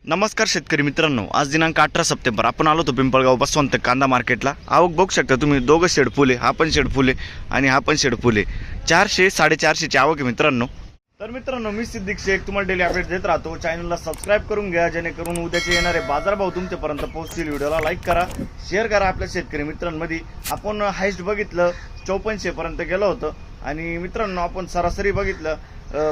नमस्कार शेतकरी मित्रांनो, आज दिनांक 18 सप्टेंबर आपण आलो होतो पिंपळगाव बसवंत कांदा मार्केटला। आवक बघू शकता तुम्ही, दोघं शेड फुले, हा पण शेड फुले आणि हा पण शेड फुले। 400 450 ची आवक आहे मित्रांनो। तर मित्रांनो, मी सिद्दीक शेख तुम्हाला डेली अपडेट देत राहतो। चॅनलला सबस्क्राइब करून घ्या जेणेकरून उद्याचे येणारे बाजारभाव तुमच्यापर्यंत पोहोचतील। व्हिडिओला लाईक करा, शेअर करा आपल्या शेतकरी मित्रांमध्ये। आपण हाईस्ट बघितलं 5400 पर्यंत गेलो होतो आणि मित्रांनो आपण सरासरी बघितलं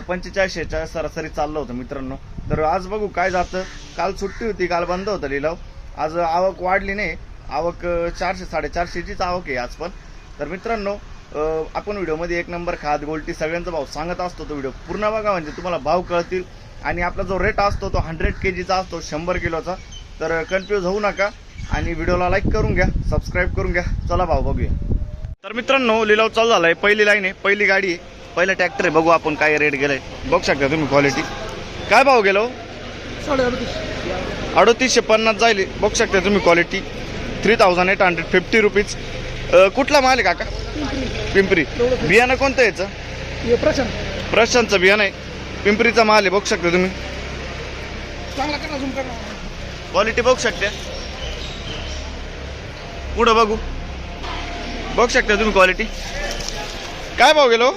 4500च्या सरासरी चाललं होतं मित्रांनो। तर आज बघू काय जातं। काल सुट्टी होती, काल बंद होतं लिलाव। आज आवक वाढली नाही, आवक 400 450 चीच आवक आहे आज पण। तर मित्रांनो, आपण व्हिडिओमध्ये एक नंबर खाद गोल्टी सगळ्यांचा भाव सांगत असतो। तो व्हिडिओ पूर्ण बघा म्हणजे तुम्हाला भाव कळतील। आणि आपला जो रेट असतो तो 100 kgचा असतो, 100 किलोचा। तर कन्फ्यूज होऊ नका आणि व्हिडिओला लाईक करून घ्या, सबस्क्राईब करून घ्या। चला भाव बघूया। तर मित्रांनो, लिलाव चालू झालाय। पहिली लाईन आहे, पहिली गाडी आहे, पहिला ट्रॅक्टर आहे। बघू आपण काय रेट गेलाय, बघू शकता तुम्ही क्वालिटी। काय भाव गेलो? 3850 जाईल, बघू शकता तुम्ही क्वालिटी। 3850 रुपीज। कुठला माल आहे काका? पिंपरी। बियाणं कोणतं याचं? प्रशांतचं बियाणं आहे, पिंपरीचा माल आहे, बघू शकता तुम्ही। क्वालिटी बघू शकता, पुढं बघू, बघू शकता तुम्ही क्वालिटी। काय भाव गेलो?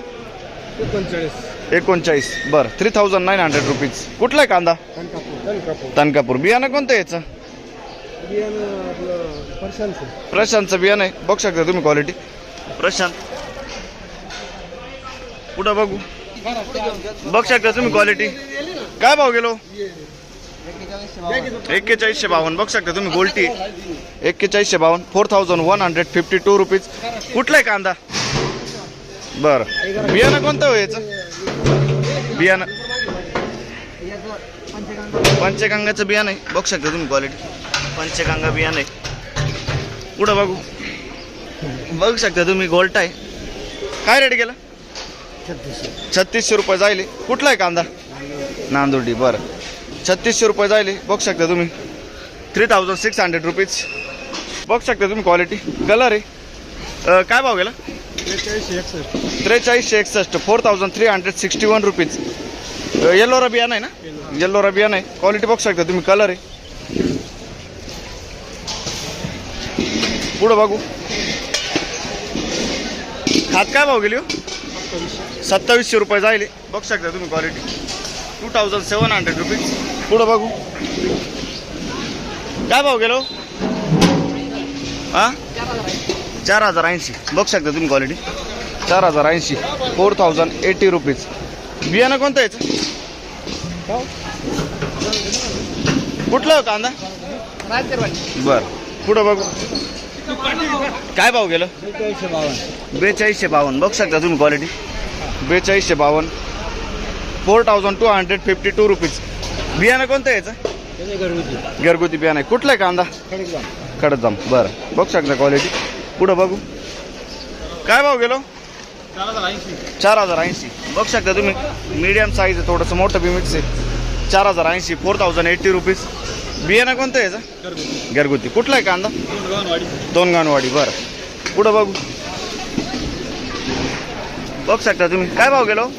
39। बरं, 3900 रुपीज। कुठला आहे कांदा? तनकापूर। बियाणं कोणतं याचं? प्रशांतचं बियाणं आहे, बघू शकता तुम्ही क्वालिटी। प्रशांत। पुढं बघू, बघू शकता तुम्ही क्वालिटी। काय भाव गेलो? 4152, बघू शकता तुम्ही गोल्टी 4152, 4152 रुपीज। कुठला आहे कांदा? बरं, बियाणं कोणतं हो याचं? बियाणं पंचगंगाचं बियाणं आहे, बघू शकता तुम्ही क्वालिटी। पंचगंगा बियाणं आहे। पुढं बघू, बघू शकता तुम्ही गोल्ट आहे। काय रेट गेला? 3600 रुपये जाईल। कुठला आहे कांदा? नांदुर्डी। बरं, 3600 रुपये जाईल, बघू शकता तुम्ही। 3600 रुपीज, बघू शकता तुम्ही क्वालिटी। कलर आहे। काय भाव गेला? 4361, 4361 रुपीज। येल्लोरा बियाणं आहे ना? येल्लोरा बियाणं आहे, क्वालिटी बघू शकता तुम्ही। कलर आहे। पुढं बघू, खात काय भाव गेली? 2700 रुपये जाईल, बघू शकता तुम्ही क्वालिटी। 2700 रुपीज। पुढं बघू, काय भाव गेलो? 4080, बघू शकता तुम्ही क्वालिटी। 4080, 4080 रुपीज। बियाणं कोणतं याचं? कुठलं हो कांदा? बरं, पुढं बघू, काय भाव गेलं? 4252, बघू शकता तुम्ही क्वालिटी। 4252, 4252 रुपीज। बियाणं कोणतं याचं? घरगुती बियाणं आहे। कुठलं आहे कांदा? कडकजाम। बरं, बघू शकता क्वालिटी। पुढं बघू, काय भाव गेलो? 4080, बघू शकता तुम्ही। मीडियम साईज आहे, थोडंसं मोठं बी मिक्स आहे। 4080, 4080 रुपीज। बियाणं कोणतं याचं? घरगुती। कुठला आहे कांदा? दोनगाववाडी। बरं, पुढं बघू, बघू शकता तुम्ही। काय भाव गेलो?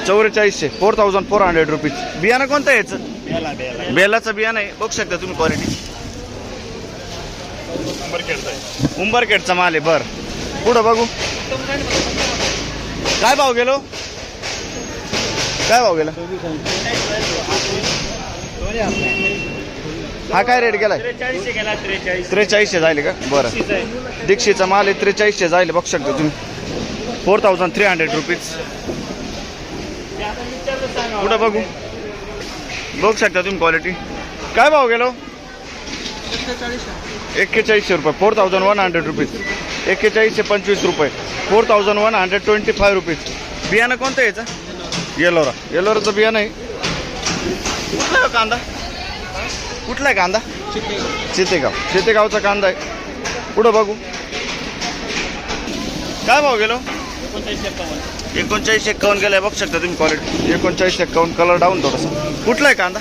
4400, 4400 रुपीज। बियाणं कोणतं याचं? बेलाचं बियाणं आहे, बघू शकता तुम्ही क्वालिटी। उंबरखेडचा माल आहे। बरं, पुढं बघू, काय भाव गेलो? काय भाव गेला? हा काय रेट गेलाय? 4300 जाईल का? बरं, दीक्षेचा माल आहे, 4300 जाईल, बघू शकता तुम्ही। 4300 रुपीज। पुढं बघू, बघू शकता तुम्ही क्वालिटी। काय भाव गेलो? 4100 रुपये, 4100 रुपीज। 4125 रुपये, 4125 रुपीज। बियाणं कोणतं याचं? येलोरा। येलोराचं बियाणं आहे। कुठला आहे कांदा? कुठला आहे कांदा? चितेगाव। चितेगावचा कांदा आहे। पुढं बघू, काय भाव गेलो? 3951 गेलाय, बघू शकता तुम्ही क्वालिटी। 3951, कलर डाऊन थोडासा। कुठला आहे कांदा?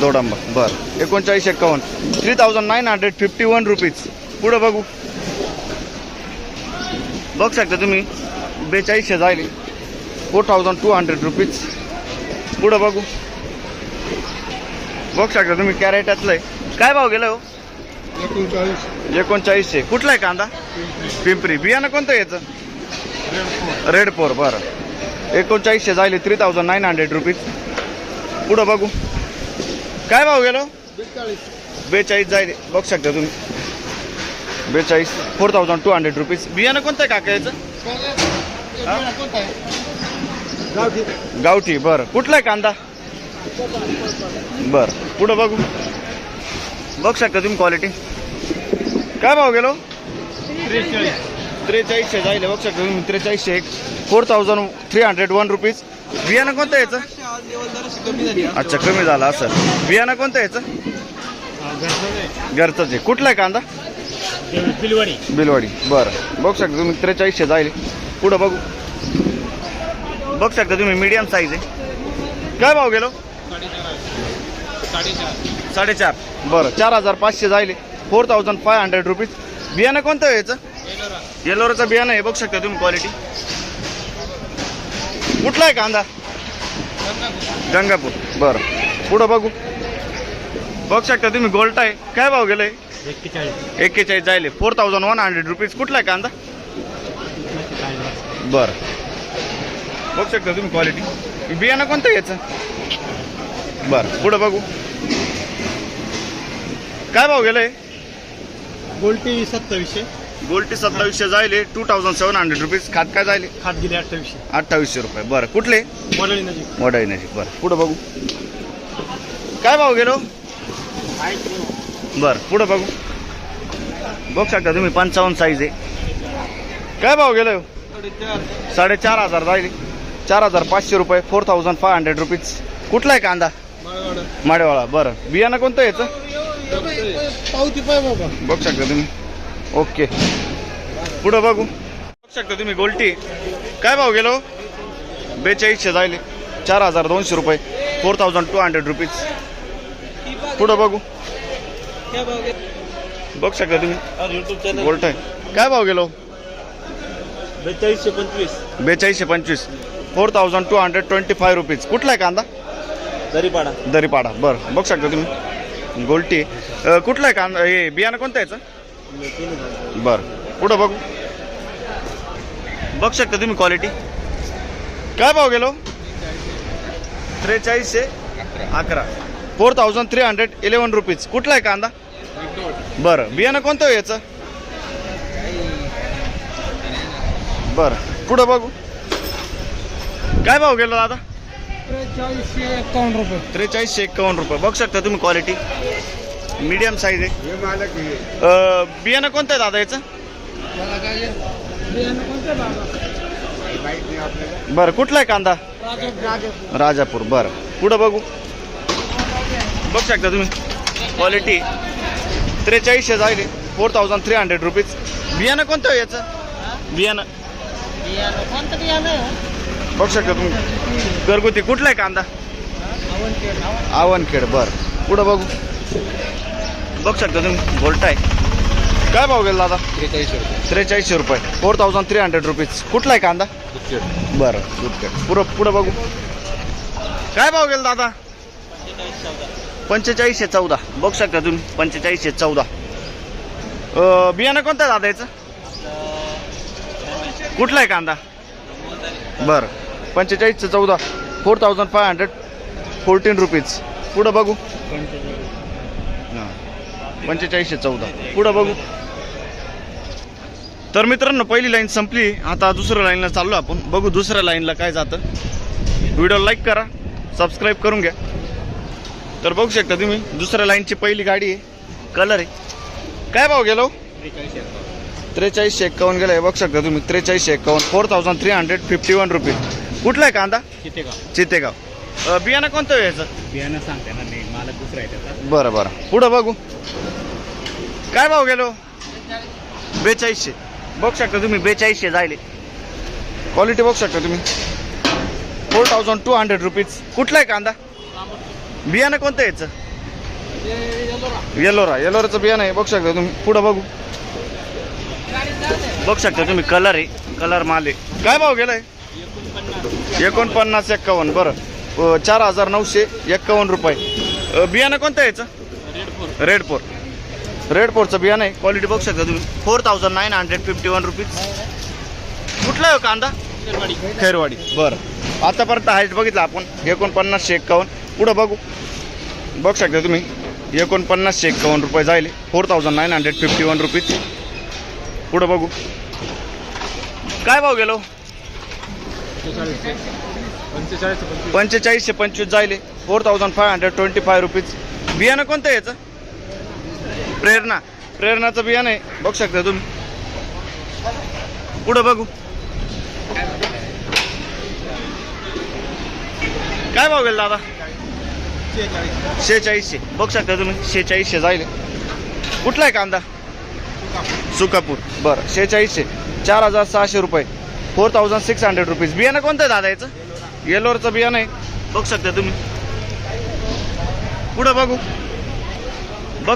दोडांबा। बरं, 3951, 3951 रुपीज। पुढं बघू, बघू शकता तुम्ही। 4200 जाईल, 4200 रुपीज। पुढं बघू शकता तुम्ही कॅरेटातलं आहे. काय भाव गेला हो? 3900. कुठला आहे कांदा? पिंपरी. बियाणं कोणतं आहे याचं? रेड 4. बरं 3900 जायले 3900 रुपीज. पुढं बघू काय भाव गेलो? 42 जायले बघू शकता तुम्ही. 42 4200 रुपीज. बियाणं कोणतं आहे काका याचं? गावठी. बरं कुठला आहे कांदा? बरं पुढं बघू शकता तुम्ही क्वालिटी. काय भाव गेलो? 4300 जायले बघू शकता तुम्ही. 4300 4301 रुपीज. बियाणं कोणतं याचं? अच्छा कमी झाला असं. बियाणं कोणतं याचं? घरचंच आहे. कुठला आहे कांदा? बिलवाडी. बरं बघू शकता तुम्ही. 4300 जायले. पुढं बघू शकता तुम्ही. मीडियम साईज आहे. काय भाव गेलो? 4.5. बरं 4500 जायले 4500 रुपीज. बियाणं कोणतं आहे याचं? येलोराचं बियाणं आहे. बघू शकता तुम्ही क्वालिटी. कुठला आहे कांदा? गंगापूर. बरं पुढं बघू शकता तुम्ही. गोल्टा आहे. काय भाव गेलाय? 41 जायले 4100 रुपीज. कुठला आहे कांदा? बरं बघू शकता तुम्ही क्वालिटी. बियाणं कोणतं आहे याचं? बरं पुढं बघू काय भाव गेलाय? गोल्टी 2700. गोल्टी 2700 जायले 2700 रुपीज. खात काय जायले? खात गेले 2800 रुपये. बरं कुठले? वडळी नजीक. वडाई नजीक. बरं पुढं बघू काय भाव गेलो? बरं पुढं बघू शकता तुम्ही. 55 साईज आहे. काय भाव गेलो? 4500 जायले 4500 रुपये. 4500 रुपीज. कुठला आहे कांदा? माडेवाळा. बरं बियाणं कोणतं आहे याचं? बघू शकता तुम्ही. ओके पुढं बघू शकता तुम्ही. गोल्टी. काय भाव गेलो? 4200 जायले 4200 रुपये. 4200 रुपीज. पुढं बघू शकता तुम्ही. गोल्ट आहे. काय भाव गेलो? 4225. 4225 रुपीज. कुठला आहे कांदा? दरीपाडा. बरं बघू शकता तुम्ही. गोल्टी. कुठला आहे कांदा? हे बियाणं कोणतं आहे याचं? बरं पुढं बघू शकता तुम्ही क्वालिटी. काय भाव गेलो? 4311. 4311 रुपीज. कुठला आहे कांदा? बरं बियाणं कोणतं आहे याचं? बरं पुढं बघू काय भाव गेलो दादा? 4351 रुपये. 4351 रुपये. बघू शकता तुम्ही क्वालिटी. मीडियम साईज आहे. बियाणं कोणतं आहे दादा याचं? बरं कुठला आहे कांदा? राजापूर. बरं पुढं बघू शकता तुम्ही क्वालिटी. 4300 जायले 4300 रुपीज. बियाणं कोणतं आहे याचं? बियाणं बघू शकता तुम्ही. घरगुती. कुठला आहे कांदा? आवनखेड. बरं पुढं बघू शकता तुम्ही. गोल्टा आहे. काय भाव गेला दादा? 4300 रुपये. 4300 रुपीज. कुठला आहे कांदा? बरं पुढं बघू काय भाव गेला दादा? 4514. बघू शकता तुम्ही. 4514. बियाणं कोणतं आहे दादा याचं? कुठला आहे कांदा? बरं 4514. 4514 रुपीज. पुढं बघू 4514. पुढं बघू. तर मित्रांनो पहिली लाईन संपली. आता दुसऱ्या लाईनला चाललो आपण. बघू दुसऱ्या लाईनला काय जातं. व्हिडिओ लाईक करा, सबस्क्राईब करून घ्या. तर बघू शकता तुम्ही दुसऱ्या लाईनची पहिली गाडी आहे. कलर आहे. काय भाव गेलो? 4351 गेला आहे. बघू शकता तुम्ही. 4351. 4351 रुपीज. कुठला आहे कांदा? चितेगाव. बियाणं कोणतं आहे याचं? बियाणं सांगते ना मी. मला दुसरं आहे त्याचा. बरं पुढं बघू काय भाव गेलो? 4200. बघू शकता तुम्ही. 4200 जायले. क्वालिटी बघू शकता तुम्ही. 4200 रुपीज. कुठला आहे कांदा? बियाणं कोणतं आहे याचं? येलोराचं बियाणं आहे. बघू शकता तुम्ही. पुढं बघू शकता तुम्ही. कलर आहे. कलर माल आहे. काय भाव गेलाय? 4951. बरं 4,951 रुपये. बियाणं कोणतं आहे याचं? रेड फोरचं बियाणं आहे. क्वालिटी बघू शकता तुम्ही. 4,951 रुपीज. कुठला आहे हो कांदा? खैरवाडी. बरं, आतापर्यंत हाईट बघितलं आपण 4951. पुढं बघू शकता तुम्ही 4951 रुपये जाईल. 4,951 रुपीज. पुढं बघू काय भाव गेलो? 4525 जाईल. 4,525 रुपीज. बियाणं कोणतं आहे याचं? प्रेरणाचं बियाणं आहे. बघू शकता तुम्ही. पुढं बघू काय भाव गेला दादा? 4600. बघू शकता तुम्ही 4600 जाईल. कुठला आहे कांदा? सुकापूर. बरं, 4600. 4,600 रुपये. 4,600 रुपीज. बियाणं कोणतं आहे दादा याचं? येलोरचं बियाणं आहे. बघू शकता तुम्ही. पुढं बघू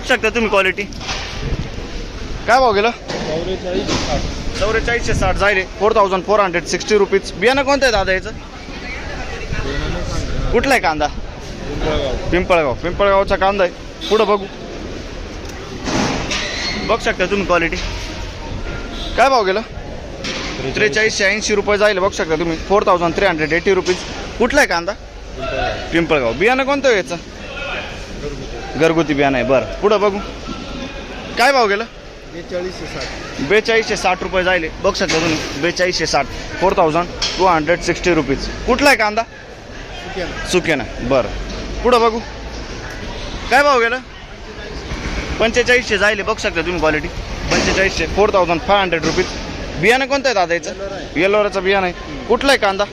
शकता तुम्ही क्वालिटी. काय भाव गेलं? 4460 जाईल. 4,460 रुपीज. बियाणं कोणतं आहे दादा याचं? कुठला आहे कांदा? पिंपळगावचा कांदा आहे. पुढं बघू शकता तुम्ही क्वालिटी. काय भाव गेलं? 4380 रुपये जाईल. बघू शकता तुम्ही. 4,380 रुपीज. कुठला आहे कांदा? पिंपळगाव. बियाणं कोणतं आहे याचं? घरगुती बियाणं आहे. बरं, पुढं बघू काय भाव गेलं? 4260 रुपये जाईल. बघू शकता तुम्ही. 4260. 4,260 रुपीज. कुठला आहे कांदा? सुकेना. बरं, पुढं बघू काय भाव गेलं? 4500 जाईल. बघू शकता तुम्ही क्वालिटी. 4500. 4,500 रुपीज. बियाणं कोणतं आहे दादा याचं? येलोराचं बियाणं आहे. कुठला आहे कांदा?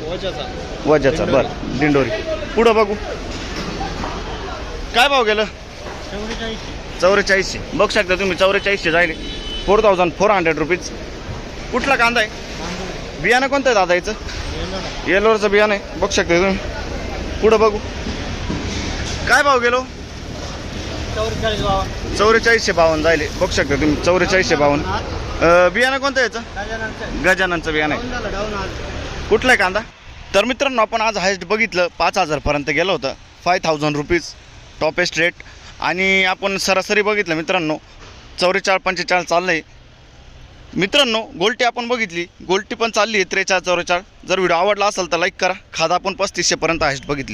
वजाचा. बरं, दिंडोरी. पुढं बघू काय भाव गेलं? 4400. बघू शकता तुम्ही. 4400 जाईल. 4,400 रुपीज. कुठला कांदा आहे? बियाणं कोणतं आहे दादा याचं? येलोरचं बियाणं आहे. बघू शकता तुम्ही. पुढं बघू काय भाव गेलो? 4452 जाईल. बघू शकता तुम्ही. 4452. बियाणं कोणतं आहे याचं? गजाननचं बियाणं आहे. कुठलं आहे कांदा? तर मित्रांनो, आपण आज हायस्ट बघितलं 5,000पर्यंत गेलं होतं. 5,000 रुपीज टॉपेस्ट रेट. आणि आपण सरासरी बघितलं मित्रांनो 44-45 चाललं आहे. मित्रांनो, गोल्टी आपण बघितली. गोल्टी पण चालली आहे 43-44. जर व्हिडिओ आवडला असेल तर लाईक करा. खादा आपण 3500पर्यंत हायस्ट बघितली.